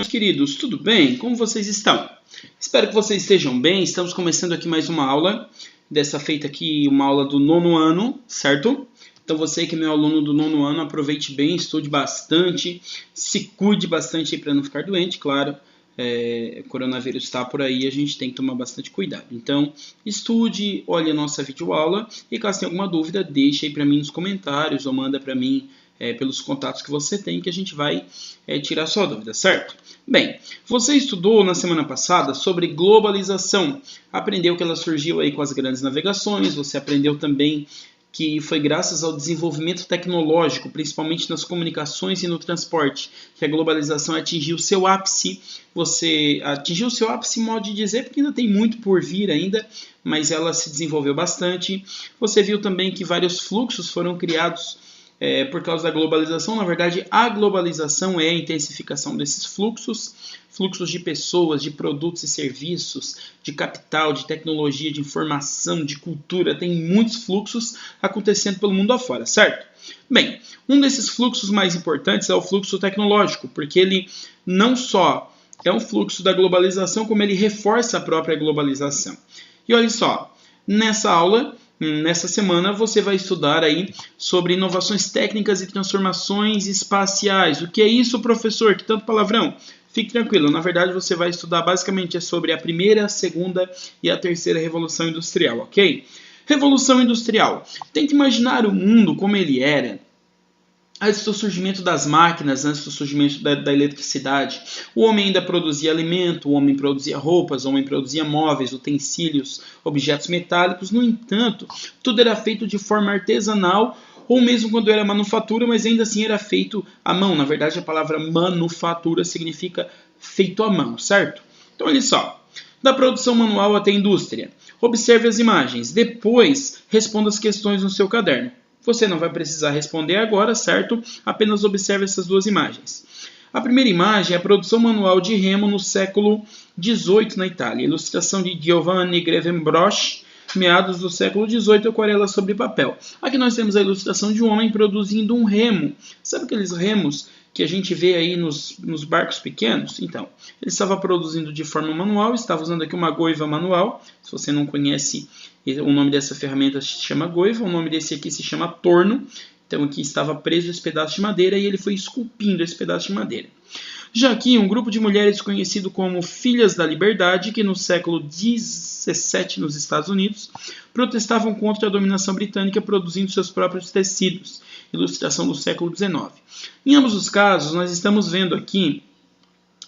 meus queridos, tudo bem? Como vocês estão? Espero que vocês estejam bem. Estamos começando aqui mais uma aula. Dessa feita aqui, uma aula do 9º ano, certo? Então você que é meu aluno do 9º ano, aproveite bem, estude bastante, se cuide bastante para não ficar doente, claro. O coronavírus está por aí, a gente tem que tomar bastante cuidado. Então, estude, olhe a nossa videoaula e caso tenha alguma dúvida, deixe aí para mim nos comentários ou manda para mim pelos contatos que você tem que a gente vai tirar sua dúvida, certo? Bem, você estudou na semana passada sobre globalização, aprendeu que ela surgiu aí com as grandes navegações, você aprendeu também que foi graças ao desenvolvimento tecnológico, principalmente nas comunicações e no transporte, que a globalização atingiu seu ápice. Você atingiu seu ápice, modo de dizer, porque ainda tem muito por vir ainda, mas ela se desenvolveu bastante. Você viu também que vários fluxos foram criados por causa da globalização. Na verdade, a globalização é a intensificação desses fluxos de pessoas, de produtos e serviços, de capital, de tecnologia, de informação, de cultura. Tem muitos fluxos acontecendo pelo mundo afora, certo? Bem, um desses fluxos mais importantes é o fluxo tecnológico, porque ele não só é um fluxo da globalização, como ele reforça a própria globalização. E olha só, nessa aula, nessa semana, você vai estudar aí sobre inovações técnicas e transformações espaciais. O que é isso, professor? Que tanto palavrão? Fique tranquilo, na verdade você vai estudar basicamente sobre a primeira, a segunda e a terceira revolução industrial, ok? Revolução industrial. Tente imaginar o mundo como ele era antes do surgimento das máquinas, antes do surgimento da eletricidade. O homem ainda produzia alimento, o homem produzia roupas, o homem produzia móveis, utensílios, objetos metálicos. No entanto, tudo era feito de forma artesanal, ou mesmo quando era manufatura, mas ainda assim era feito à mão. Na verdade, a palavra manufatura significa feito à mão, certo? Então, olha só. Da produção manual até a indústria. Observe as imagens. Depois, responda as questões no seu caderno. Você não vai precisar responder agora, certo? Apenas observe essas duas imagens. A primeira imagem é a produção manual de remo no século XVIII na Itália. Ilustração de Giovanni Grevenbroich, meados do século XVIII, aquarela sobre papel. Aqui nós temos a ilustração de um homem produzindo um remo. Sabe aqueles remos que a gente vê aí nos barcos pequenos? Então, ele estava produzindo de forma manual, estava usando aqui uma goiva manual. Se você não conhece, o nome dessa ferramenta se chama goiva, o nome desse aqui se chama torno. Então aqui estava preso esse pedaço de madeira e ele foi esculpindo esse pedaço de madeira. Já aqui, um grupo de mulheres conhecido como Filhas da Liberdade, que no século XVII nos Estados Unidos, protestavam contra a dominação britânica produzindo seus próprios tecidos. Ilustração do século XIX. Em ambos os casos, nós estamos vendo aqui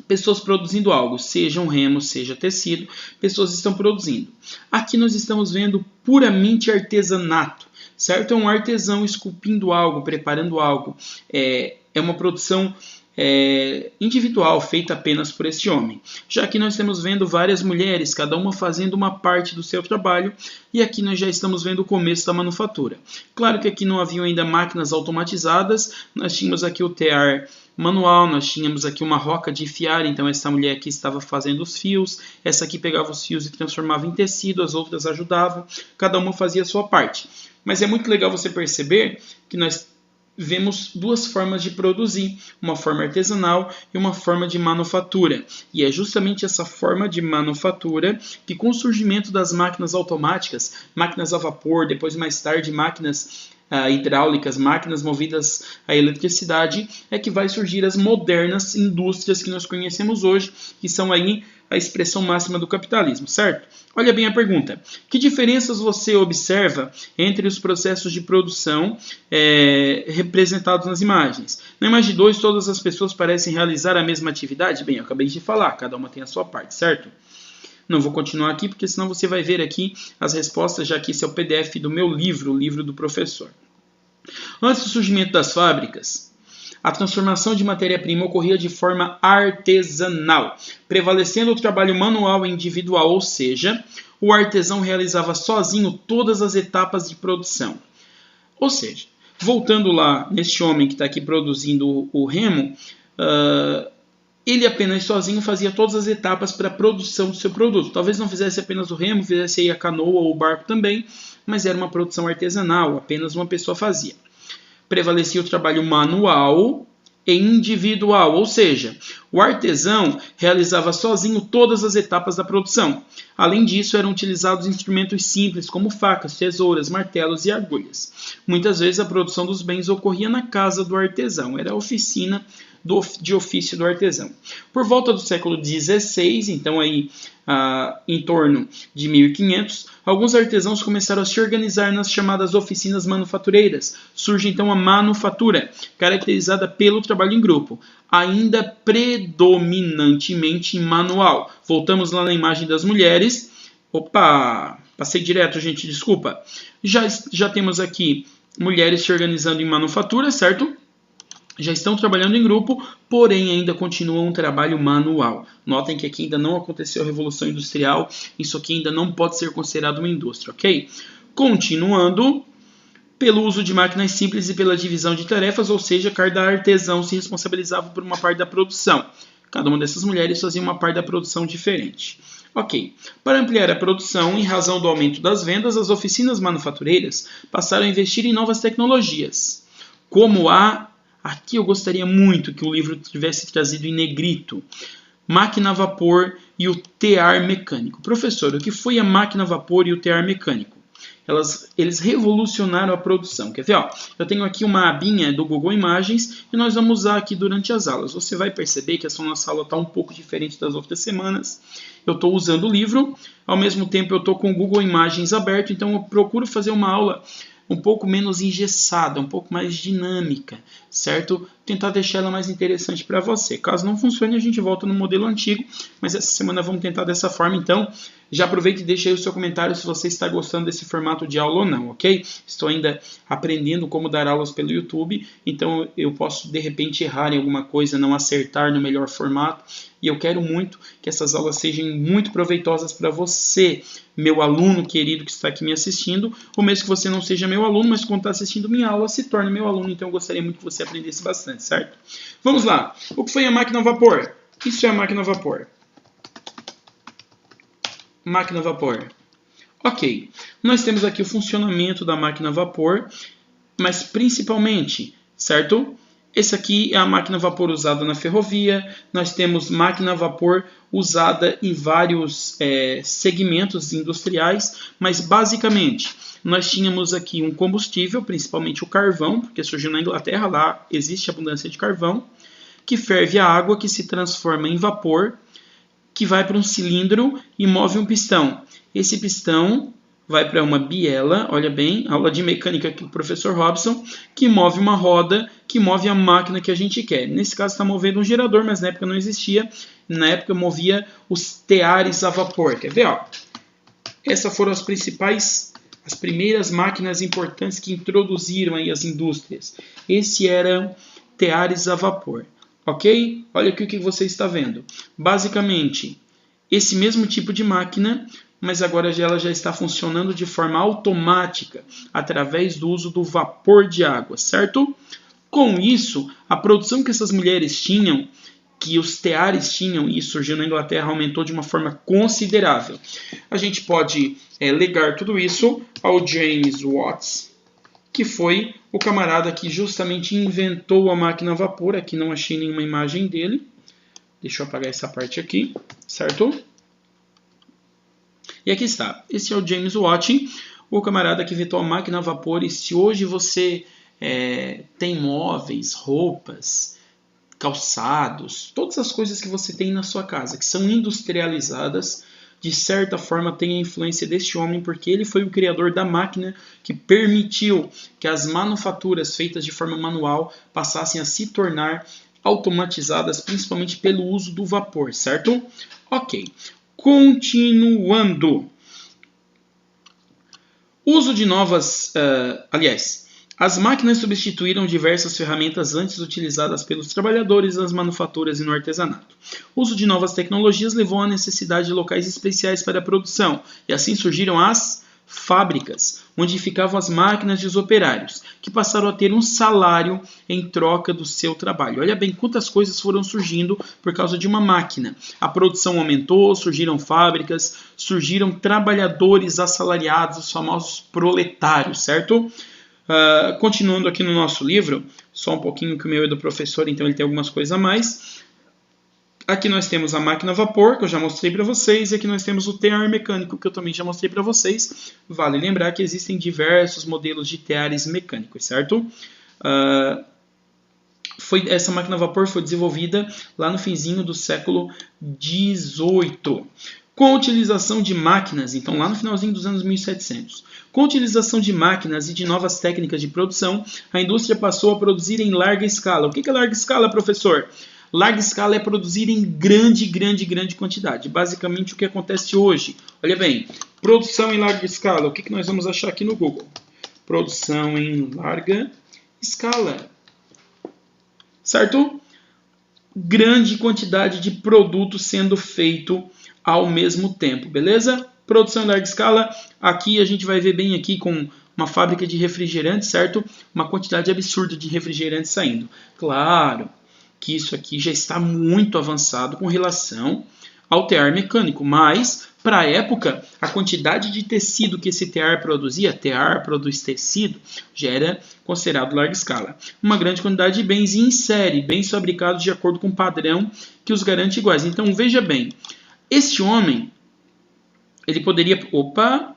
pessoas produzindo algo, seja um remo, seja tecido, pessoas estão produzindo. Aqui nós estamos vendo puramente artesanato, certo? É um artesão esculpindo algo, preparando algo. É uma produção individual, feita apenas por este homem. Já aqui nós estamos vendo várias mulheres, cada uma fazendo uma parte do seu trabalho, e aqui nós já estamos vendo o começo da manufatura. Claro que aqui não haviam ainda máquinas automatizadas, nós tínhamos aqui o tear manual, nós tínhamos aqui uma roca de fiar, então essa mulher aqui estava fazendo os fios, essa aqui pegava os fios e transformava em tecido, as outras ajudavam, cada uma fazia a sua parte. Mas é muito legal você perceber que nós vemos duas formas de produzir, uma forma artesanal e uma forma de manufatura. E é justamente essa forma de manufatura que, com o surgimento das máquinas automáticas, máquinas a vapor, depois mais tarde máquinas hidráulicas, máquinas movidas à eletricidade, é que vai surgir as modernas indústrias que nós conhecemos hoje, que são aí a expressão máxima do capitalismo, certo? Olha bem a pergunta. Que diferenças você observa entre os processos de produção representados nas imagens? Na imagem 2, todas as pessoas parecem realizar a mesma atividade? Bem, eu acabei de falar, cada uma tem a sua parte, certo? Não vou continuar aqui, porque senão você vai ver aqui as respostas, já que esse é o PDF do meu livro, o livro do professor. Antes do surgimento das fábricas, a transformação de matéria-prima ocorria de forma artesanal, prevalecendo o trabalho manual e individual, ou seja, o artesão realizava sozinho todas as etapas de produção. Ou seja, voltando lá neste homem que está aqui produzindo o remo, ele apenas sozinho fazia todas as etapas para a produção do seu produto. Talvez não fizesse apenas o remo, fizesse aí a canoa ou o barco também, mas era uma produção artesanal, apenas uma pessoa fazia. Prevalecia o trabalho manual e individual, ou seja, o artesão realizava sozinho todas as etapas da produção. Além disso, eram utilizados instrumentos simples como facas, tesouras, martelos e agulhas. Muitas vezes a produção dos bens ocorria na casa do artesão, era a oficina de ofício do artesão. Por volta do século XVI, então aí em torno de 1500, alguns artesãos começaram a se organizar nas chamadas oficinas manufatureiras. Surge então a manufatura, caracterizada pelo trabalho em grupo, ainda predominantemente manual. Voltamos lá na imagem das mulheres. Opa, passei direto, gente, desculpa. Já temos aqui mulheres se organizando em manufatura, certo? Já estão trabalhando em grupo, porém ainda continuam um trabalho manual. Notem que aqui ainda não aconteceu a Revolução Industrial, isso aqui ainda não pode ser considerado uma indústria, ok? Continuando, pelo uso de máquinas simples e pela divisão de tarefas, ou seja, cada artesão se responsabilizava por uma parte da produção. Cada uma dessas mulheres fazia uma parte da produção diferente. Ok, para ampliar a produção, em razão do aumento das vendas, as oficinas manufatureiras passaram a investir em novas tecnologias, como aqui eu gostaria muito que o livro tivesse trazido em negrito: máquina a vapor e o tear mecânico. Professor, o que foi a máquina a vapor e o tear mecânico? Eles revolucionaram a produção. Quer ver? Ó, eu tenho aqui uma abinha do Google Imagens e nós vamos usar aqui durante as aulas. Você vai perceber que essa nossa aula está um pouco diferente das outras semanas. Eu estou usando o livro, ao mesmo tempo eu estou com o Google Imagens aberto, então eu procuro fazer uma aula um pouco menos engessada, um pouco mais dinâmica, certo? Tentar deixar ela mais interessante para você. Caso não funcione, a gente volta no modelo antigo, mas essa semana vamos tentar dessa forma, então já aproveite e deixe aí o seu comentário se você está gostando desse formato de aula ou não, ok? Estou ainda aprendendo como dar aulas pelo YouTube, então eu posso de repente errar em alguma coisa, não acertar no melhor formato, e eu quero muito que essas aulas sejam muito proveitosas para você, meu aluno querido que está aqui me assistindo, ou mesmo que você não seja meu aluno, mas quando está assistindo minha aula, se torne meu aluno, então eu gostaria muito que você aprendesse bastante, certo? Vamos lá. O que foi a máquina a vapor? Isso é a máquina a vapor. Máquina a vapor. Ok. Nós temos aqui o funcionamento da máquina a vapor, mas principalmente, certo? Esse aqui é a máquina a vapor usada na ferrovia. Nós temos máquina a vapor usada em vários segmentos industriais, mas basicamente nós tínhamos aqui um combustível, principalmente o carvão, porque surgiu na Inglaterra, lá existe abundância de carvão, que ferve a água, que se transforma em vapor, que vai para um cilindro e move um pistão. Esse pistão vai para uma biela, olha bem, aula de mecânica aqui do professor Robson, que move uma roda, que move a máquina que a gente quer. Nesse caso está movendo um gerador, mas na época não existia. Na época movia os teares a vapor. Quer ver? Ó? Essas foram as primeiras máquinas importantes que introduziram aí as indústrias. Esse eram teares a vapor. Ok? Olha aqui o que você está vendo. Basicamente, esse mesmo tipo de máquina, mas agora ela já está funcionando de forma automática, através do uso do vapor de água, certo? Com isso, a produção que essas mulheres tinham, que os teares tinham, e surgiu na Inglaterra, aumentou de uma forma considerável. A gente pode ligar tudo isso ao James Watt, que foi o camarada que justamente inventou a máquina a vapor. Aqui não achei nenhuma imagem dele. Deixa eu apagar essa parte aqui, certo? E aqui está. Esse é o James Watt, o camarada que inventou a máquina a vapor. E se hoje você tem móveis, roupas, calçados, todas as coisas que você tem na sua casa, que são industrializadas, de certa forma tem a influência deste homem, porque ele foi o criador da máquina que permitiu que as manufaturas feitas de forma manual passassem a se tornar automatizadas, principalmente pelo uso do vapor, certo? Ok. Continuando. Uso de novas... as máquinas substituíram diversas ferramentas antes utilizadas pelos trabalhadores nas manufaturas e no artesanato. O uso de novas tecnologias levou à necessidade de locais especiais para a produção, e assim surgiram as fábricas, onde ficavam as máquinas e os operários, que passaram a ter um salário em troca do seu trabalho. Olha bem quantas coisas foram surgindo por causa de uma máquina. A produção aumentou, surgiram fábricas, surgiram trabalhadores assalariados, os famosos proletários, certo? Continuando aqui no nosso livro, só um pouquinho que o meu é do professor, então ele tem algumas coisas a mais. Aqui nós temos a máquina a vapor, que eu já mostrei para vocês, e aqui nós temos o tear mecânico, que eu também já mostrei para vocês. Vale lembrar que existem diversos modelos de teares mecânicos, certo? Essa máquina a vapor foi desenvolvida lá no finzinho do século XVIII. Com a utilização de máquinas, então lá no finalzinho dos anos 1700, com a utilização de máquinas e de novas técnicas de produção, a indústria passou a produzir em larga escala. O que é larga escala, professor? Larga escala é produzir em grande quantidade. Basicamente o que acontece hoje. Olha bem, produção em larga escala. O que nós vamos achar aqui no Google? Produção em larga escala. Certo? Grande quantidade de produto sendo feito ao mesmo tempo, beleza? Produção em larga escala. Aqui a gente vai ver bem aqui com uma fábrica de refrigerantes, certo? Uma quantidade absurda de refrigerantes saindo. Claro que isso aqui já está muito avançado com relação ao tear mecânico, mas para a época, a quantidade de tecido que esse tear produzia, tear produz tecido, já era considerado larga escala. Uma grande quantidade de bens em série, bens fabricados de acordo com o padrão que os garante iguais. Então veja bem, este homem, ele poderia... Opa,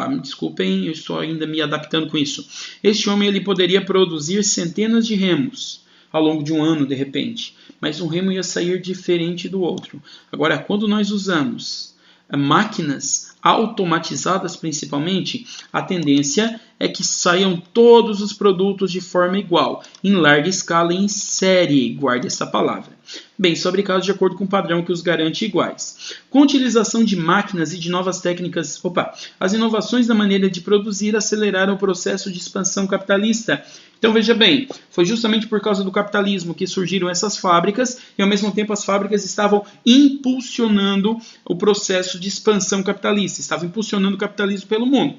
me desculpem, eu estou ainda me adaptando com isso. Este homem ele poderia produzir centenas de remos ao longo de um ano, de repente. Mas um remo ia sair diferente do outro. Agora, quando nós usamos máquinas automatizadas principalmente, a tendência é que saiam todos os produtos de forma igual, em larga escala e em série, guarde essa palavra. Bens fabricados de acordo com o padrão que os garante iguais. Com a utilização de máquinas e de novas técnicas, as inovações na maneira de produzir aceleraram o processo de expansão capitalista. Então veja bem, foi justamente por causa do capitalismo que surgiram essas fábricas e ao mesmo tempo as fábricas estavam impulsionando o processo de expansão capitalista, estavam impulsionando o capitalismo pelo mundo,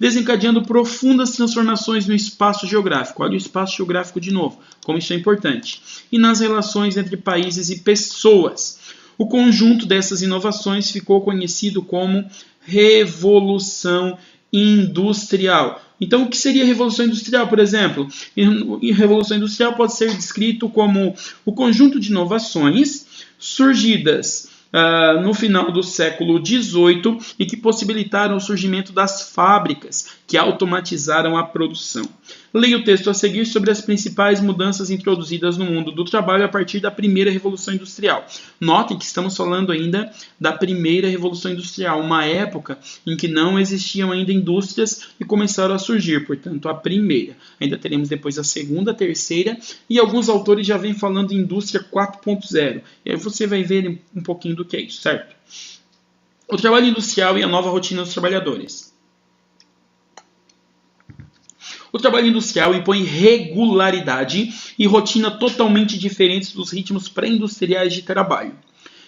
desencadeando profundas transformações no espaço geográfico. Olha o espaço geográfico de novo, como isso é importante. E nas relações entre países e pessoas. O conjunto dessas inovações ficou conhecido como Revolução Industrial. Então, o que seria a Revolução Industrial, por exemplo? A Revolução Industrial pode ser descrito como o conjunto de inovações surgidas no final do século XVIII e que possibilitaram o surgimento das fábricas que automatizaram a produção. Leia o texto a seguir sobre as principais mudanças introduzidas no mundo do trabalho a partir da primeira Revolução Industrial. Notem que estamos falando ainda da primeira Revolução Industrial, uma época em que não existiam ainda indústrias e começaram a surgir, portanto, a primeira. Ainda teremos depois a segunda, a terceira, e alguns autores já vêm falando em indústria 4.0. E aí você vai ver um pouquinho do que é isso, certo? O trabalho industrial e a nova rotina dos trabalhadores. O trabalho industrial impõe regularidade e rotina totalmente diferentes dos ritmos pré-industriais de trabalho,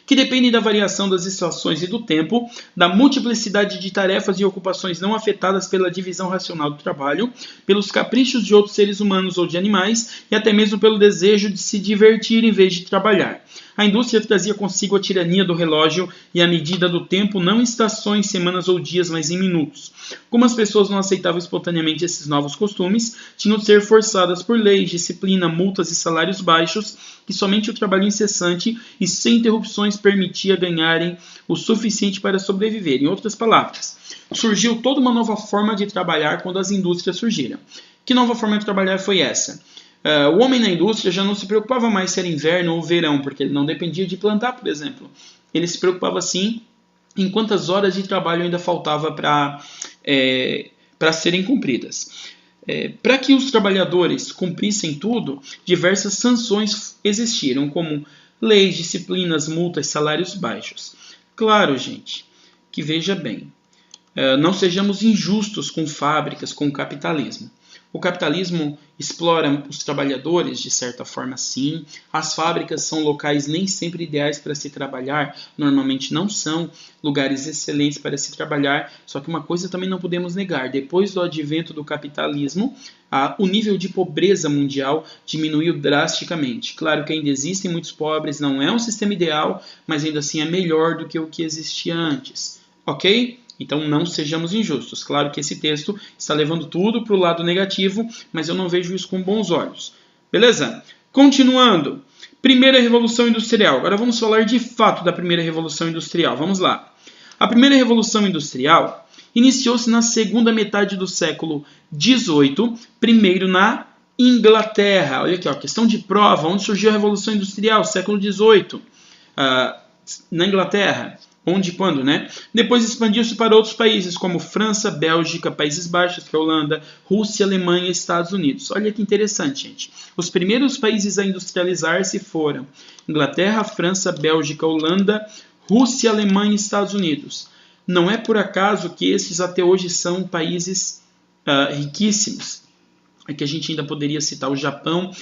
que dependem da variação das estações e do tempo, da multiplicidade de tarefas e ocupações não afetadas pela divisão racional do trabalho, pelos caprichos de outros seres humanos ou de animais e até mesmo pelo desejo de se divertir em vez de trabalhar. A indústria trazia consigo a tirania do relógio e a medida do tempo não em estações, semanas ou dias, mas em minutos. Como as pessoas não aceitavam espontaneamente esses novos costumes, tinham de ser forçadas por leis, disciplina, multas e salários baixos, que somente o trabalho incessante e sem interrupções permitia ganharem o suficiente para sobreviver. Em outras palavras, surgiu toda uma nova forma de trabalhar quando as indústrias surgiram. Que nova forma de trabalhar foi essa? O homem na indústria já não se preocupava mais se era inverno ou verão, porque ele não dependia de plantar, por exemplo. Ele se preocupava, sim, em quantas horas de trabalho ainda faltava para serem cumpridas. Para que os trabalhadores cumprissem tudo, diversas sanções existiram, como leis, disciplinas, multas, salários baixos. Claro, gente, que veja bem, não sejamos injustos com fábricas, com o capitalismo. O capitalismo explora os trabalhadores, de certa forma, sim. As fábricas são locais nem sempre ideais para se trabalhar. Normalmente não são lugares excelentes para se trabalhar. Só que uma coisa também não podemos negar. Depois do advento do capitalismo, o nível de pobreza mundial diminuiu drasticamente. Claro que ainda existem muitos pobres, não é um sistema ideal, mas ainda assim é melhor do que o que existia antes. Ok? Então não sejamos injustos. Claro que esse texto está levando tudo para o lado negativo, mas eu não vejo isso com bons olhos. Beleza? Continuando. Primeira Revolução Industrial. Agora vamos falar de fato da Primeira Revolução Industrial. Vamos lá. A Primeira Revolução Industrial iniciou-se na segunda metade do século XVIII, primeiro na Inglaterra. Olha aqui, ó, questão de prova. Onde surgiu a Revolução Industrial? Século XVIII. Na Inglaterra. Onde e quando, né? Depois expandiu-se para outros países, como França, Bélgica, Países Baixos, que é a Holanda, Rússia, Alemanha e Estados Unidos. Olha que interessante, gente. Os primeiros países a industrializar-se foram Inglaterra, França, Bélgica, Holanda, Rússia, Alemanha e Estados Unidos. Não é por acaso que esses até hoje são países riquíssimos. Aqui a gente ainda poderia citar o Japão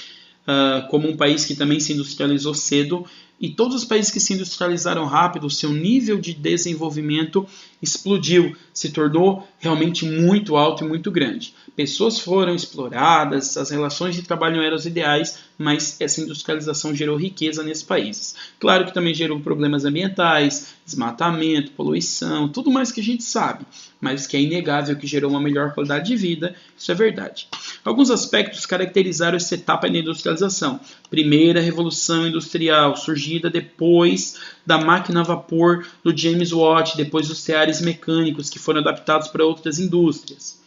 como um país que também se industrializou cedo. E todos os países que se industrializaram rápido, o seu nível de desenvolvimento explodiu, se tornou realmente muito alto e muito grande. Pessoas foram exploradas, as relações de trabalho não eram as ideais, mas essa industrialização gerou riqueza nesses países. Claro que também gerou problemas ambientais, desmatamento, poluição, tudo mais que a gente sabe, mas que é inegável que gerou uma melhor qualidade de vida, isso é verdade. Alguns aspectos caracterizaram essa etapa da industrialização. Primeira Revolução Industrial, surgida depois da máquina a vapor do James Watt, depois dos teares mecânicos que foram adaptados para outras indústrias.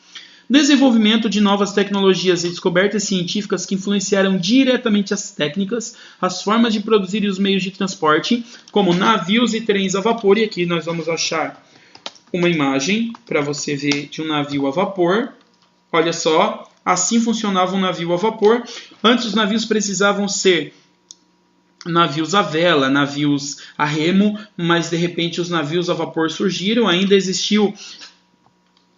Desenvolvimento de novas tecnologias e descobertas científicas que influenciaram diretamente as técnicas, as formas de produzir e os meios de transporte, como navios e trens a vapor. E aqui nós vamos achar uma imagem para você ver de um navio a vapor. Olha só, assim funcionava um navio a vapor. Antes os navios precisavam ser navios a vela, navios a remo, mas de repente os navios a vapor surgiram, ainda existiu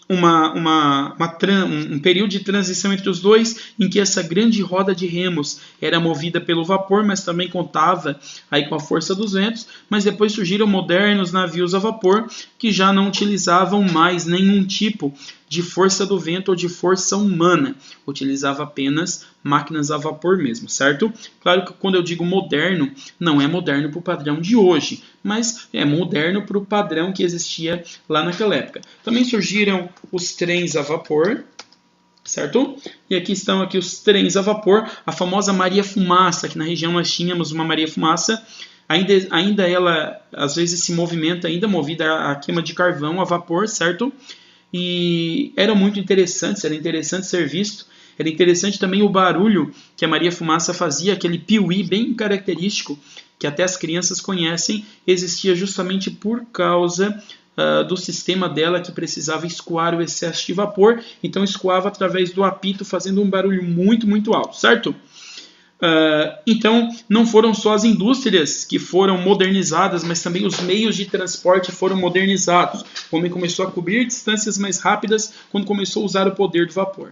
um período de transição entre os dois, em que essa grande roda de remos era movida pelo vapor, mas também contava aí com a força dos ventos, mas depois surgiram modernos navios a vapor, que já não utilizavam mais nenhum tipo de força do vento ou de força humana, utilizava apenas máquinas a vapor mesmo, certo? Claro que quando eu digo moderno, não é moderno para o padrão de hoje, mas é moderno para o padrão que existia lá naquela época. Também surgiram os trens a vapor, certo? E aqui estão os trens a vapor, a famosa Maria Fumaça. Aqui na região nós tínhamos uma Maria Fumaça, ainda ela, às vezes, se movimenta, ainda movida a queima de carvão a vapor, certo? E era muito interessante, era interessante ser visto. Era interessante também o barulho que a Maria Fumaça fazia, aquele piuí bem característico, que até as crianças conhecem, existia justamente por causa do sistema dela que precisava escoar o excesso de vapor. Então escoava através do apito, fazendo um barulho muito, muito alto, certo? Então, não foram só as indústrias que foram modernizadas, mas também os meios de transporte foram modernizados. O homem começou a cobrir distâncias mais rápidas quando começou a usar o poder do vapor.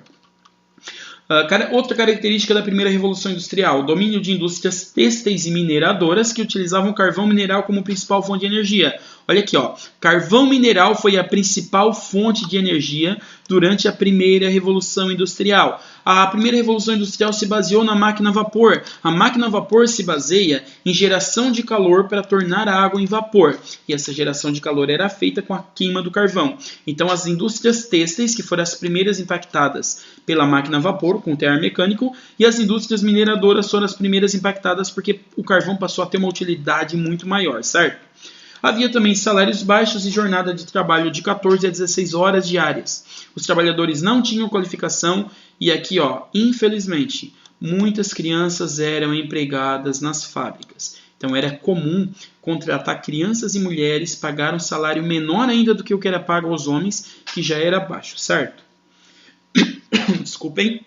Outra característica da primeira Revolução Industrial, o domínio de indústrias têxteis e mineradoras que utilizavam carvão mineral como principal fonte de energia. Olha aqui, ó, carvão mineral foi a principal fonte de energia durante a primeira Revolução Industrial. A primeira Revolução Industrial se baseou na máquina a vapor. A máquina a vapor se baseia em geração de calor para tornar a água em vapor. E essa geração de calor era feita com a queima do carvão. Então as indústrias têxteis, que foram as primeiras impactadas pela máquina a vapor, com o tear mecânico, e as indústrias mineradoras foram as primeiras impactadas porque o carvão passou a ter uma utilidade muito maior, certo? Havia também salários baixos e jornada de trabalho de 14 a 16 horas diárias. Os trabalhadores não tinham qualificação e aqui, ó, infelizmente, muitas crianças eram empregadas nas fábricas. Então era comum contratar crianças e mulheres, pagar um salário menor ainda do que o que era pago aos homens, que já era baixo, certo? Desculpem.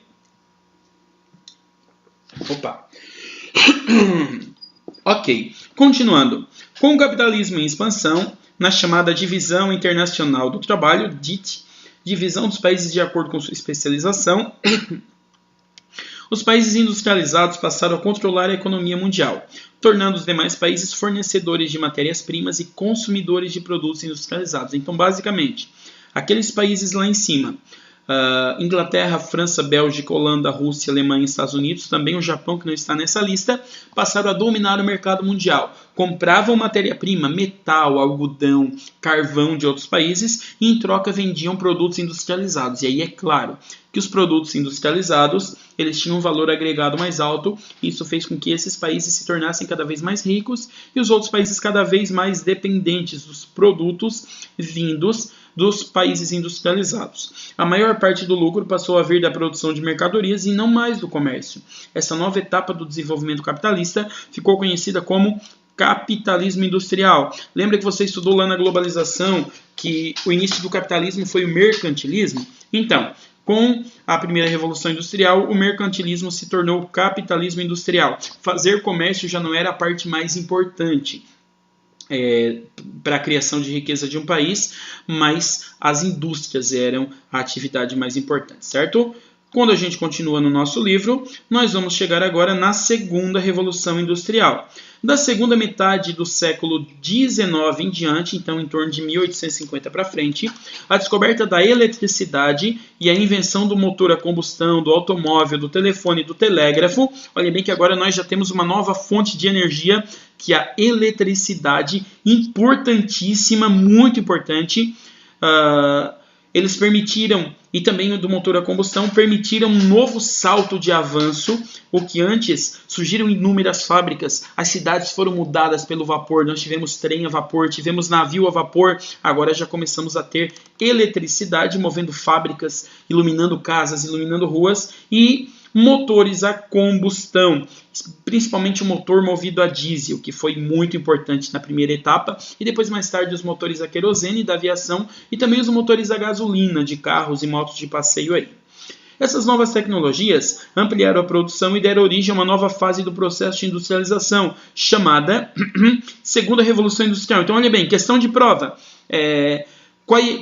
Opa. Ok, continuando. Com o capitalismo em expansão, na chamada Divisão Internacional do Trabalho, DIT, divisão dos países de acordo com sua especialização, os países industrializados passaram a controlar a economia mundial, tornando os demais países fornecedores de matérias-primas e consumidores de produtos industrializados. Então, basicamente, aqueles países lá em cima Inglaterra, França, Bélgica, Holanda, Rússia, Alemanha e Estados Unidos, também o Japão, que não está nessa lista, passaram a dominar o mercado mundial. Compravam matéria-prima, metal, algodão, carvão de outros países e em troca vendiam produtos industrializados. E aí é claro que os produtos industrializados eles tinham um valor agregado mais alto e isso fez com que esses países se tornassem cada vez mais ricos e os outros países cada vez mais dependentes dos produtos vindos dos países industrializados. A maior parte do lucro passou a vir da produção de mercadorias e não mais do comércio. Essa nova etapa do desenvolvimento capitalista ficou conhecida como capitalismo industrial. Lembra que você estudou lá na globalização que o início do capitalismo foi o mercantilismo? Então, com a primeira revolução industrial, o mercantilismo se tornou capitalismo industrial. Fazer comércio já não era a parte mais importante para a criação de riqueza de um país, mas as indústrias eram a atividade mais importante, certo? Quando a gente continua no nosso livro, nós vamos chegar agora na segunda revolução industrial. Da segunda metade do século XIX em diante, então em torno de 1850 para frente, a descoberta da eletricidade e a invenção do motor a combustão, do automóvel, do telefone e do telégrafo. Olha bem que agora nós já temos uma nova fonte de energia, que é a eletricidade, importantíssima, muito importante. Eles permitiram, e também do motor a combustão, permitiram um novo salto de avanço, o que antes surgiram inúmeras fábricas, as cidades foram mudadas pelo vapor, nós tivemos trem a vapor, tivemos navio a vapor, agora já começamos a ter eletricidade movendo fábricas, iluminando casas, iluminando ruas e motores a combustão, principalmente o motor movido a diesel, que foi muito importante na primeira etapa, e depois mais tarde os motores a querosene da aviação e também os motores a gasolina de carros e motos de passeio aí. Essas novas tecnologias ampliaram a produção e deram origem a uma nova fase do processo de industrialização, chamada Segunda Revolução Industrial. Então olha bem, questão de prova.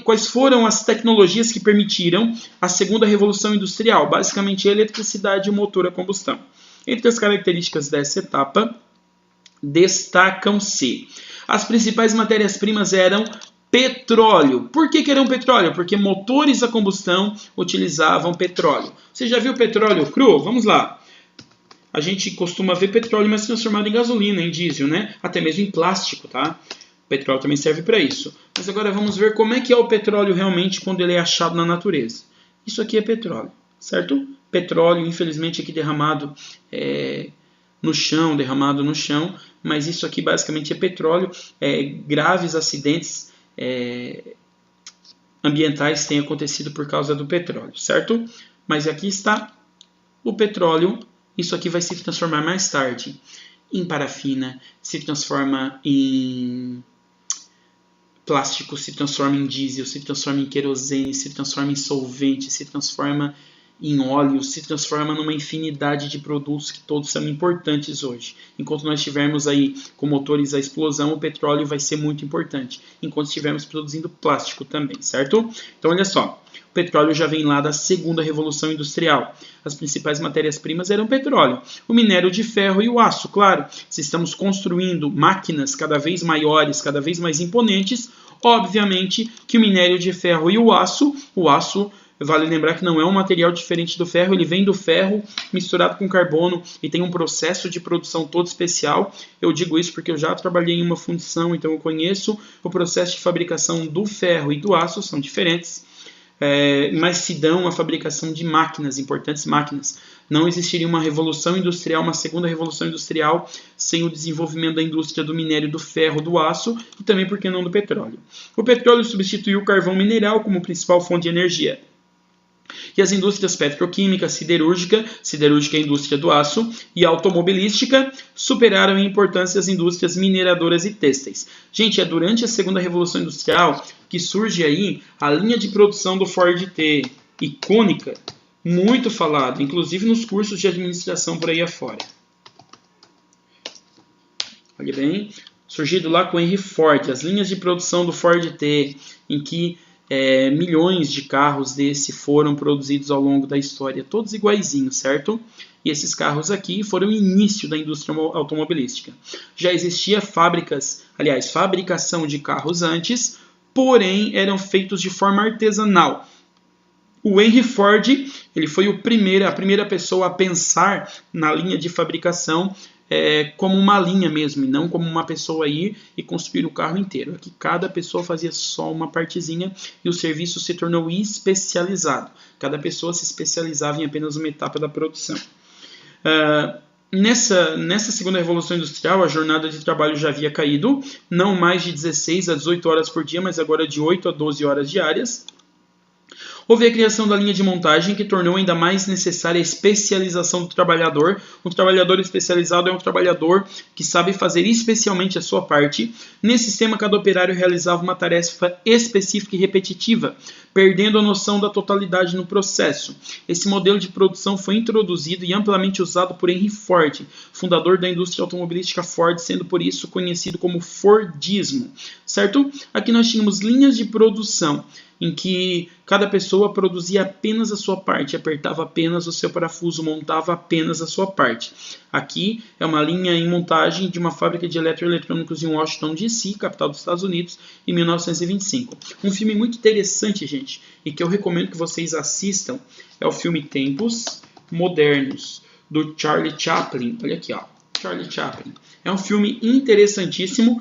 Quais foram as tecnologias que permitiram a segunda revolução industrial? Basicamente, a eletricidade e o motor a combustão. Entre as características dessa etapa, destacam-se. As principais matérias-primas eram petróleo. Por que eram petróleo? Porque motores a combustão utilizavam petróleo. Você já viu petróleo cru? Vamos lá. A gente costuma ver petróleo mais transformado em gasolina, em diesel, né? Até mesmo em plástico, tá? Petróleo também serve para isso. Mas agora vamos ver como é que é o petróleo realmente quando ele é achado na natureza. Isso aqui é petróleo, certo? Petróleo, infelizmente, aqui derramado no chão, mas isso aqui basicamente é petróleo. Graves acidentes ambientais têm acontecido por causa do petróleo, certo? Mas aqui está o petróleo. Isso aqui vai se transformar mais tarde em parafina, se transforma em plástico, se transforma em diesel, se transforma em querosene, se transforma em solvente, se transforma em óleo, se transforma numa infinidade de produtos que todos são importantes hoje. Enquanto nós estivermos aí com motores a explosão, o petróleo vai ser muito importante. Enquanto estivermos produzindo plástico também, certo? Então olha só, o petróleo já vem lá da segunda revolução industrial. As principais matérias-primas eram petróleo, o minério de ferro e o aço. Claro, se estamos construindo máquinas cada vez maiores, cada vez mais imponentes, obviamente que o minério de ferro e o aço, vale lembrar que não é um material diferente do ferro, ele vem do ferro misturado com carbono e tem um processo de produção todo especial. Eu digo isso porque eu já trabalhei em uma fundição, então eu conheço o processo de fabricação do ferro e do aço, são diferentes. Mas se dão a fabricação de máquinas, importantes máquinas. Não existiria uma revolução industrial, uma segunda revolução industrial, sem o desenvolvimento da indústria do minério do ferro, do aço e também, por que não, do petróleo. O petróleo substituiu o carvão mineral como principal fonte de energia. E as indústrias petroquímica, siderúrgica é a indústria do aço, e automobilística superaram em importância as indústrias mineradoras e têxteis. Gente, é durante a segunda revolução industrial que surge aí a linha de produção do Ford T, icônica, muito falada, inclusive nos cursos de administração por aí afora. Olha bem, surgido lá com Henry Ford, as linhas de produção do Ford T, em que milhões de carros desse foram produzidos ao longo da história, todos iguaizinhos, certo? E esses carros aqui foram o início da indústria automobilística. Já existia fabricação de carros antes, porém eram feitos de forma artesanal. O Henry Ford, ele foi a primeira pessoa a pensar na linha de fabricação como uma linha mesmo, e não como uma pessoa ir e construir o carro inteiro. Aqui cada pessoa fazia só uma partezinha e o serviço se tornou especializado. Cada pessoa se especializava em apenas uma etapa da produção. Nessa segunda revolução industrial, a jornada de trabalho já havia caído, não mais de 16 a 18 horas por dia, mas agora de 8 a 12 horas diárias. Houve a criação da linha de montagem, que tornou ainda mais necessária a especialização do trabalhador. Um trabalhador especializado é um trabalhador que sabe fazer especialmente a sua parte. Nesse sistema, cada operário realizava uma tarefa específica e repetitiva, perdendo a noção da totalidade no processo. Esse modelo de produção foi introduzido e amplamente usado por Henry Ford, fundador da indústria automobilística Ford, sendo por isso conhecido como Fordismo. Certo? Aqui nós tínhamos linhas de produção, em que cada pessoa produzia apenas a sua parte, apertava apenas o seu parafuso, montava apenas a sua parte. Aqui é uma linha em montagem de uma fábrica de eletroeletrônicos em Washington, D.C., capital dos Estados Unidos, em 1925. Um filme muito interessante, gente, e que eu recomendo que vocês assistam, é o filme Tempos Modernos, do Charlie Chaplin. Olha aqui, ó. Charlie Chaplin. É um filme interessantíssimo,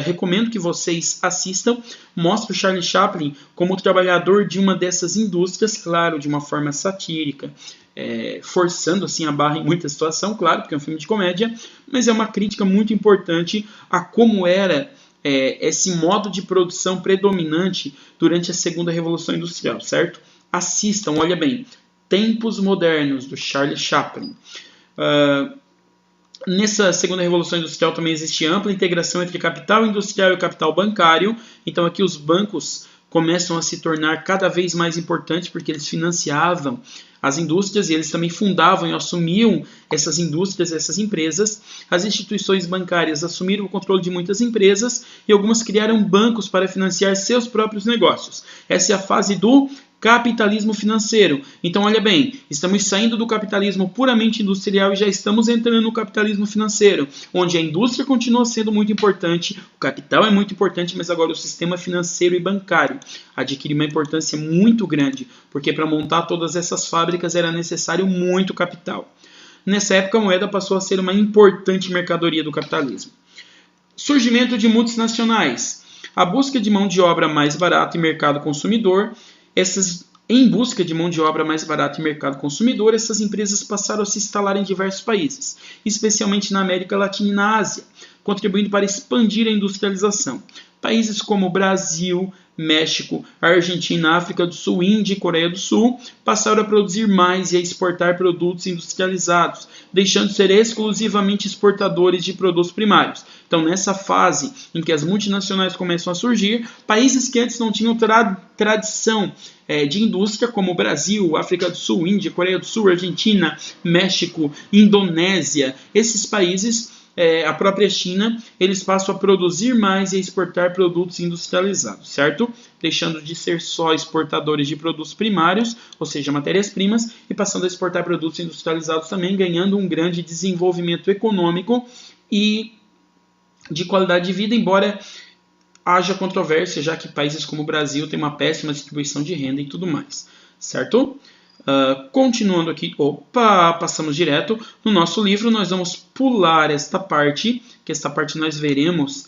recomendo que vocês assistam. Mostra o Charlie Chaplin como trabalhador de uma dessas indústrias, claro, de uma forma satírica, forçando assim a barra em muita situação, claro, porque é um filme de comédia, mas é uma crítica muito importante a como era esse modo de produção predominante durante a segunda revolução industrial, certo? Assistam, olha bem, Tempos Modernos, do Charlie Chaplin. Nessa segunda revolução industrial também existe ampla integração entre capital industrial e capital bancário. Então aqui os bancos começam a se tornar cada vez mais importantes porque eles financiavam as indústrias e eles também fundavam e assumiam essas indústrias, essas empresas. As instituições bancárias assumiram o controle de muitas empresas e algumas criaram bancos para financiar seus próprios negócios. Essa é a fase do capitalismo financeiro. Então, olha bem, estamos saindo do capitalismo puramente industrial e já estamos entrando no capitalismo financeiro, onde a indústria continua sendo muito importante, o capital é muito importante, mas agora o sistema financeiro e bancário adquire uma importância muito grande, porque para montar todas essas fábricas era necessário muito capital. Nessa época, a moeda passou a ser uma importante mercadoria do capitalismo. Surgimento de multinacionais. A busca de mão de obra mais barata e mercado consumidor. Em busca de mão de obra mais barata e mercado consumidor, essas empresas passaram a se instalar em diversos países, especialmente na América Latina e na Ásia, contribuindo para expandir a industrialização. Países como Brasil, México, Argentina, África do Sul, Índia e Coreia do Sul passaram a produzir mais e a exportar produtos industrializados, deixando de ser exclusivamente exportadores de produtos primários. Então, nessa fase em que as multinacionais começam a surgir, países que antes não tinham tradição de indústria, como Brasil, África do Sul, Índia, Coreia do Sul, Argentina, México, Indonésia, esses países, a própria China, eles passam a produzir mais e a exportar produtos industrializados, certo? Deixando de ser só exportadores de produtos primários, ou seja, matérias-primas, e passando a exportar produtos industrializados também, ganhando um grande desenvolvimento econômico e de qualidade de vida, embora haja controvérsia, já que países como o Brasil têm uma péssima distribuição de renda e tudo mais, certo? Continuando aqui, passamos direto no nosso livro, nós vamos pular esta parte, que esta parte nós veremos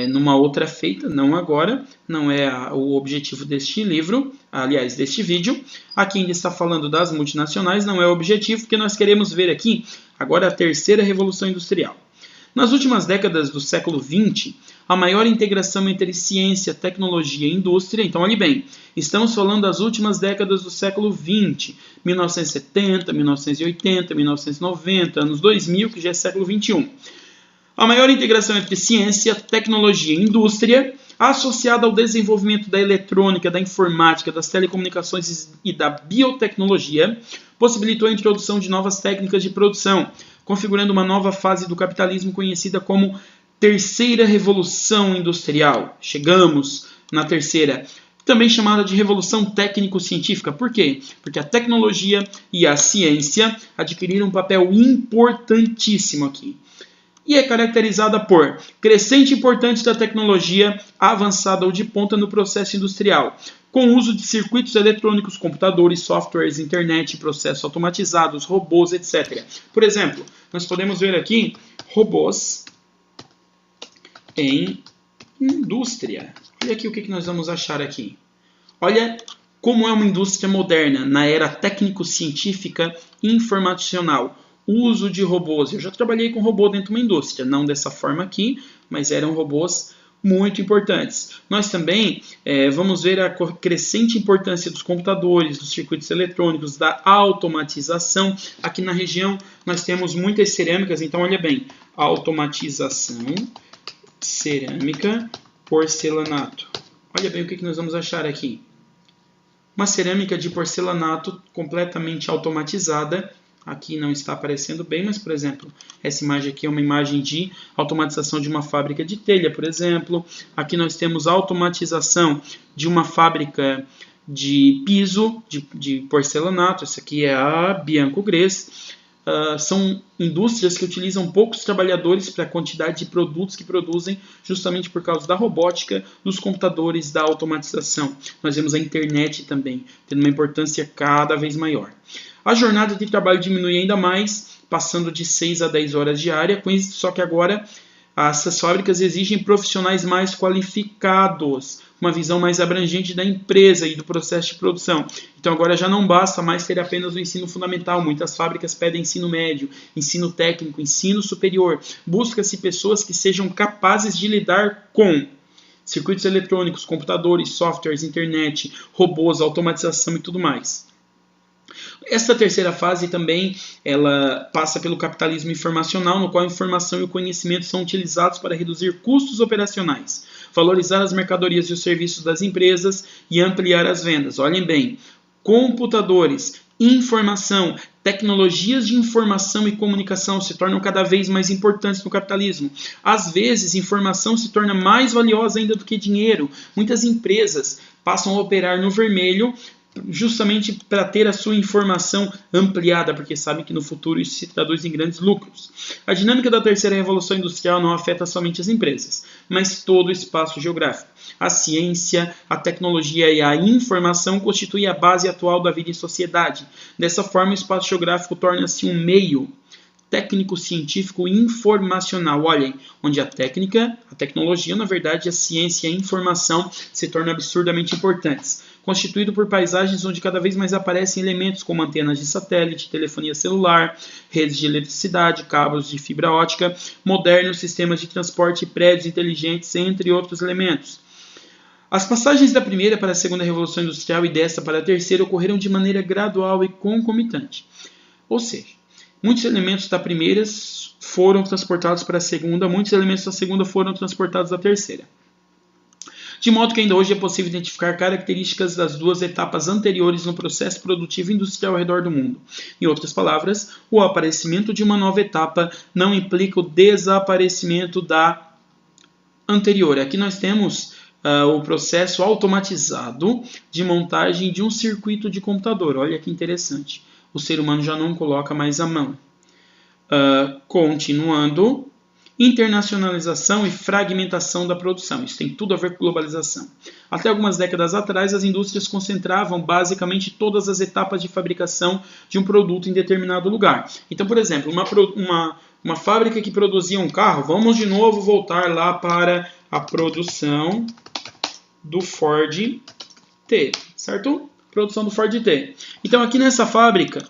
numa outra feita, não agora, não é o objetivo deste livro, aliás, deste vídeo. Aqui ainda está falando das multinacionais, não é o objetivo, porque nós queremos ver aqui agora a terceira revolução industrial. Nas últimas décadas do século XX, a maior integração entre ciência, tecnologia e indústria, então olhe bem, estamos falando das últimas décadas do século XX, 1970, 1980, 1990, anos 2000, que já é século XXI. A maior integração entre ciência, tecnologia e indústria, associada ao desenvolvimento da eletrônica, da informática, das telecomunicações e da biotecnologia, possibilitou a introdução de novas técnicas de produção, configurando uma nova fase do capitalismo conhecida como Terceira Revolução Industrial. Chegamos na terceira, também chamada de Revolução Técnico-Científica. Por quê? Porque a tecnologia e a ciência adquiriram um papel importantíssimo aqui. e é caracterizada por crescente importância da tecnologia avançada ou de ponta no processo industrial, com o uso de circuitos eletrônicos, computadores, softwares, internet, processos automatizados, robôs, etc. Por exemplo, nós podemos ver aqui robôs em indústria. Olha aqui o que nós vamos achar aqui. Olha como é uma indústria moderna, na era técnico-científica e informacional. O uso de robôs. Eu já trabalhei com robô dentro de uma indústria, não dessa forma aqui, mas eram robôs muito importantes. Nós também vamos ver a crescente importância dos computadores, dos circuitos eletrônicos, da automatização. Aqui na região nós temos muitas cerâmicas, então olha bem, automatização, cerâmica, porcelanato. Olha bem o que nós vamos achar aqui. Uma cerâmica de porcelanato completamente automatizada. Aqui não está aparecendo bem, mas, por exemplo, essa imagem aqui é uma imagem de automatização de uma fábrica de telha, por exemplo. Aqui nós temos a automatização de uma fábrica de piso de porcelanato. Essa aqui é a Bianco Grés. São indústrias que utilizam poucos trabalhadores para a quantidade de produtos que produzem, justamente por causa da robótica, dos computadores, da automatização. Nós vemos a internet também, tendo uma importância cada vez maior. A jornada de trabalho diminui ainda mais, passando de 6 a 10 horas diárias, só que agora essas fábricas exigem profissionais mais qualificados, uma visão mais abrangente da empresa e do processo de produção. Então agora já não basta mais ter apenas o ensino fundamental, muitas fábricas pedem ensino médio, ensino técnico, ensino superior. Busca-se pessoas que sejam capazes de lidar com circuitos eletrônicos, computadores, softwares, internet, robôs, automatização e tudo mais. Esta terceira fase também ela passa pelo capitalismo informacional, no qual a informação e o conhecimento são utilizados para reduzir custos operacionais, valorizar as mercadorias e os serviços das empresas e ampliar as vendas. Olhem bem, computadores, informação, tecnologias de informação e comunicação se tornam cada vez mais importantes no capitalismo. Às vezes, informação se torna mais valiosa ainda do que dinheiro. Muitas empresas passam a operar no vermelho justamente para ter a sua informação ampliada, porque sabem que no futuro isso se traduz em grandes lucros. A dinâmica da terceira revolução industrial não afeta somente as empresas, mas todo o espaço geográfico. A ciência, a tecnologia e a informação constituem a base atual da vida em sociedade. Dessa forma, o espaço geográfico torna-se um meio técnico, científico e informacional. Olhem, onde a técnica, a tecnologia, na verdade, a ciência e a informação se tornam absurdamente importantes. Constituído por paisagens onde cada vez mais aparecem elementos como antenas de satélite, telefonia celular, redes de eletricidade, cabos de fibra ótica, modernos sistemas de transporte e prédios inteligentes, entre outros elementos. As passagens da primeira para a segunda revolução industrial e desta para a terceira ocorreram de maneira gradual e concomitante. Ou seja, muitos elementos da primeira foram transportados para a segunda, muitos elementos da segunda foram transportados à terceira. De modo que ainda hoje é possível identificar características das duas etapas anteriores no processo produtivo industrial ao redor do mundo. Em outras palavras, o aparecimento de uma nova etapa não implica o desaparecimento da anterior. Aqui nós temos o processo automatizado de montagem de um circuito de computador. Olha que interessante. O ser humano já não coloca mais a mão. Continuando, internacionalização e fragmentação da produção. Isso tem tudo a ver com globalização. Até algumas décadas atrás, as indústrias concentravam basicamente todas as etapas de fabricação de um produto em determinado lugar. Então, por exemplo, uma fábrica que produzia um carro, vamos de novo voltar lá para a produção do Ford T, certo? Produção do Ford T. Então, aqui nessa fábrica,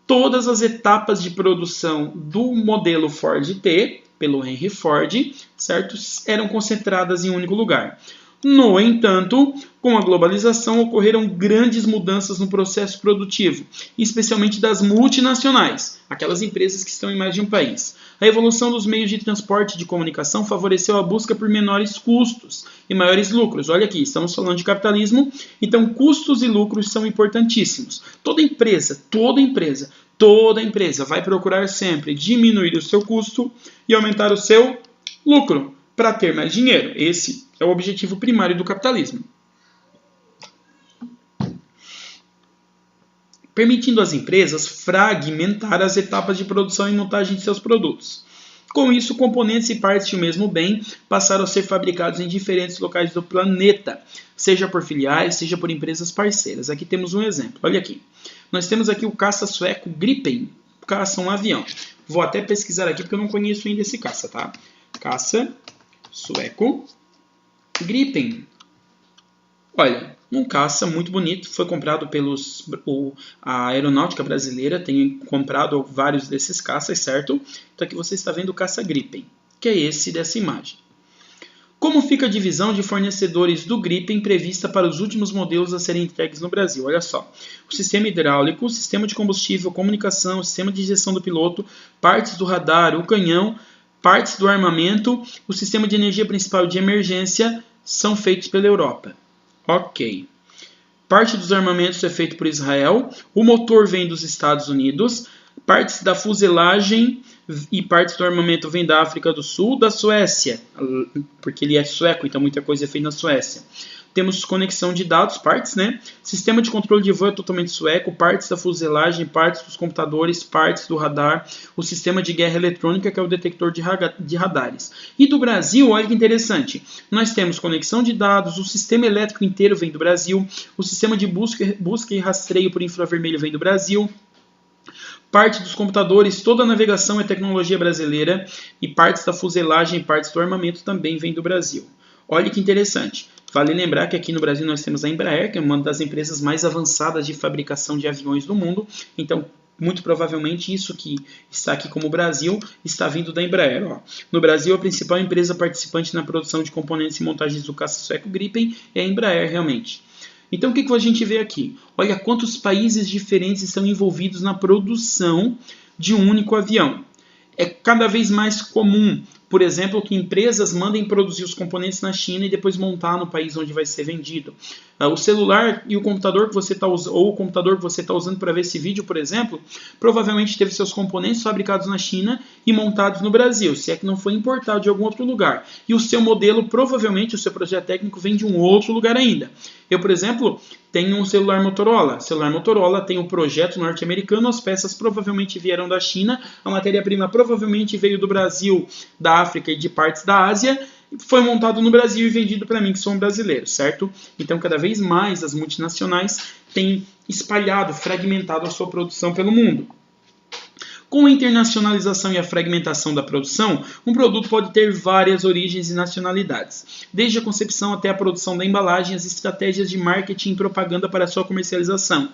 todas as etapas de produção do modelo Ford T, pelo Henry Ford, certo? Eram concentradas em um único lugar. No entanto, com a globalização ocorreram grandes mudanças no processo produtivo, especialmente das multinacionais, aquelas empresas que estão em mais de um país. A evolução dos meios de transporte e de comunicação favoreceu a busca por menores custos e maiores lucros. Olha aqui, estamos falando de capitalismo, então custos e lucros são importantíssimos. Toda empresa vai procurar sempre diminuir o seu custo e aumentar o seu lucro para ter mais dinheiro. Esse é o objetivo primário do capitalismo. Permitindo às empresas fragmentar as etapas de produção e montagem de seus produtos. Com isso, componentes e partes de um mesmo bem passaram a ser fabricados em diferentes locais do planeta, seja por filiais, seja por empresas parceiras. Aqui temos um exemplo. Olha aqui. Nós temos aqui o caça sueco Gripen, caça um avião. Vou até pesquisar aqui porque eu não conheço ainda esse caça, tá? Caça sueco Gripen. Olha, um caça muito bonito, foi comprado a aeronáutica brasileira, tem comprado vários desses caças, certo? Então aqui você está vendo o caça Gripen, que é esse dessa imagem. Como fica a divisão de fornecedores do Gripen prevista para os últimos modelos a serem entregues no Brasil? Olha só, o sistema hidráulico, o sistema de combustível, comunicação, o sistema de gestão do piloto, partes do radar, o canhão, partes do armamento, o sistema de energia principal de emergência são feitos pela Europa. Ok. Parte dos armamentos é feito por Israel, o motor vem dos Estados Unidos, partes da fuselagem e partes do armamento vêm da África do Sul, da Suécia, porque ele é sueco, então muita coisa é feita na Suécia. Temos conexão de dados, partes, né? Sistema de controle de voo é totalmente sueco, partes da fuselagem, partes dos computadores, partes do radar, o sistema de guerra eletrônica, que é o detector de radares. E do Brasil, olha que interessante, nós temos conexão de dados, o sistema elétrico inteiro vem do Brasil, o sistema de busca e rastreio por infravermelho vem do Brasil, parte dos computadores, toda a navegação é tecnologia brasileira, e partes da fuselagem e partes do armamento também vem do Brasil. Olha que interessante. Vale lembrar que aqui no Brasil nós temos a Embraer, que é uma das empresas mais avançadas de fabricação de aviões do mundo. Então, muito provavelmente isso que está aqui como Brasil está vindo da Embraer. Ó. No Brasil, a principal empresa participante na produção de componentes e montagens do caça sueco Gripen é a Embraer, realmente. Então, o que a gente vê aqui? Olha quantos países diferentes estão envolvidos na produção de um único avião. É cada vez mais comum, por exemplo, que empresas mandem produzir os componentes na China e depois montar no país onde vai ser vendido. O celular e o computador que você está usando, ou o computador que você está usando para ver esse vídeo, por exemplo, provavelmente teve seus componentes fabricados na China e montados no Brasil, se é que não foi importado de algum outro lugar. E o seu modelo, provavelmente, o seu projeto técnico vem de um outro lugar ainda. Eu, por exemplo, tenho um celular Motorola. O celular Motorola tem um projeto norte-americano, as peças provavelmente vieram da China, a matéria-prima provavelmente veio do Brasil, da África e de partes da Ásia, foi montado no Brasil e vendido para mim, que sou um brasileiro, certo? Então, cada vez mais as multinacionais têm espalhado, fragmentado a sua produção pelo mundo. Com a internacionalização e a fragmentação da produção, um produto pode ter várias origens e nacionalidades, desde a concepção até a produção da embalagem, as estratégias de marketing e propaganda para a sua comercialização.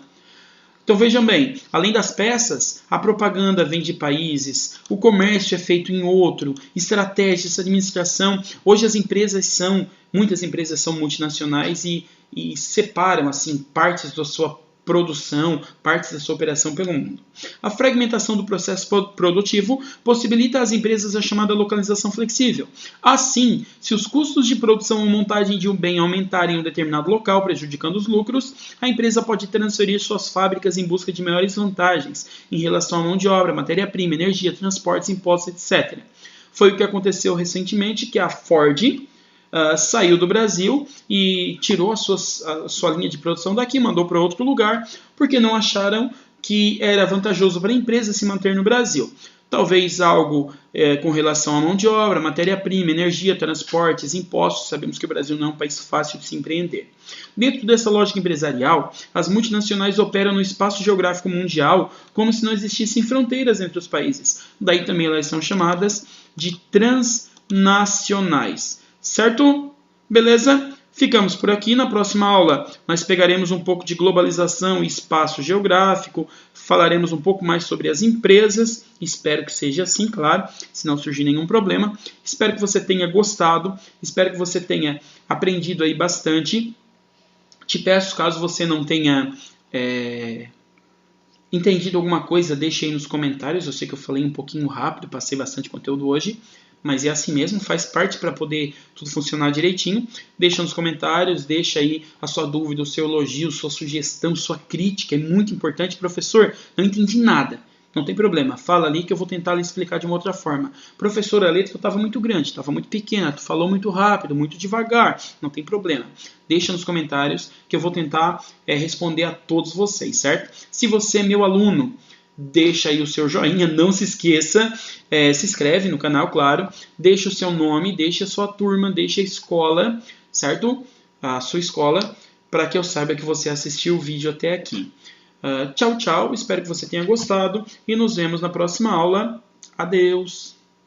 Então vejam bem, além das peças, a propaganda vem de países, o comércio é feito em outro, estratégias, administração. Hoje muitas empresas são multinacionais e separam assim partes da sua produção, partes da sua operação pelo mundo. A fragmentação do processo produtivo possibilita às empresas a chamada localização flexível. Assim, se os custos de produção ou montagem de um bem aumentarem em um determinado local, prejudicando os lucros, a empresa pode transferir suas fábricas em busca de maiores vantagens em relação à mão de obra, matéria-prima, energia, transportes, impostos, etc. Foi o que aconteceu recentemente, que a Ford saiu do Brasil e tirou a sua linha de produção daqui, mandou para outro lugar, porque não acharam que era vantajoso para a empresa se manter no Brasil. Talvez algo com relação à mão de obra, matéria-prima, energia, transportes, impostos. Sabemos que o Brasil não é um país fácil de se empreender. Dentro dessa lógica empresarial, as multinacionais operam no espaço geográfico mundial como se não existissem fronteiras entre os países. Daí também elas são chamadas de transnacionais. Certo? Beleza? Ficamos por aqui. Na próxima aula nós pegaremos um pouco de globalização e espaço geográfico, falaremos um pouco mais sobre as empresas, espero que seja assim, claro, se não surgir nenhum problema. Espero que você tenha gostado, espero que você tenha aprendido aí bastante. Te peço, caso você não tenha entendido alguma coisa, deixe aí nos comentários. Eu sei que eu falei um pouquinho rápido, passei bastante conteúdo hoje, mas é assim mesmo, faz parte para poder tudo funcionar direitinho. Deixa nos comentários, deixa aí a sua dúvida, o seu elogio, sua sugestão, sua crítica, é muito importante. Professor, não entendi nada. Não tem problema, fala ali que eu vou tentar lhe explicar de uma outra forma. Professor, a letra estava muito grande, estava muito pequena, tu falou muito rápido, muito devagar. Não tem problema. Deixa nos comentários que eu vou tentar responder a todos vocês, certo? Se você é meu aluno, deixa aí o seu joinha, não se esqueça, se inscreve no canal, claro, deixa o seu nome, deixa a sua turma, deixa a escola, certo? A sua escola, para que eu saiba que você assistiu o vídeo até aqui. Tchau, tchau, espero que você tenha gostado e nos vemos na próxima aula. Adeus!